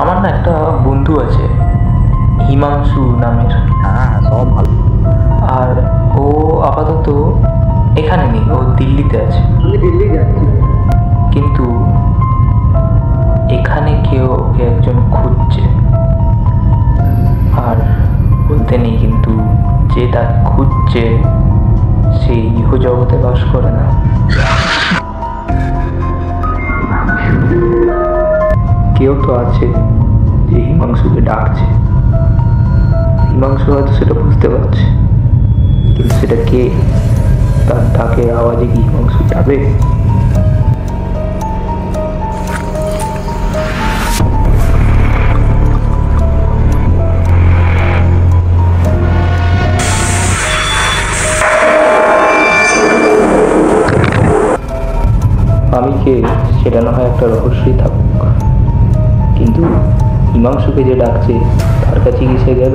আমার না একটা বন্ধু আছে, হিমাংশু নামের। হ্যাঁ, সব ভালো। আর ও আপাতত এখানে নেই, ও দিল্লিতে আছে। আমি দিল্লি যাচ্ছি। কিন্তু এখানে কেউ ওকে একজন খুঁজছে। আর বলতে নেই, কিন্তু যে তাকে খুঁজছে সে ইহজগতে বাস করে না। কেউ তো আছে যে হিমাংশুকে ডাকছে। হিমাংশু হয়তো সেটা বুঝতে পারছে, কিন্তু সেটা কে? তার ডাকের আওয়াজে কি হিমাংশু যাবে? আমি কে সেটা না হয় একটা রহস্যই থাকুক, কিন্তু হিমাংশুকে যে ডাকছে তার কাছে কি সে গেল?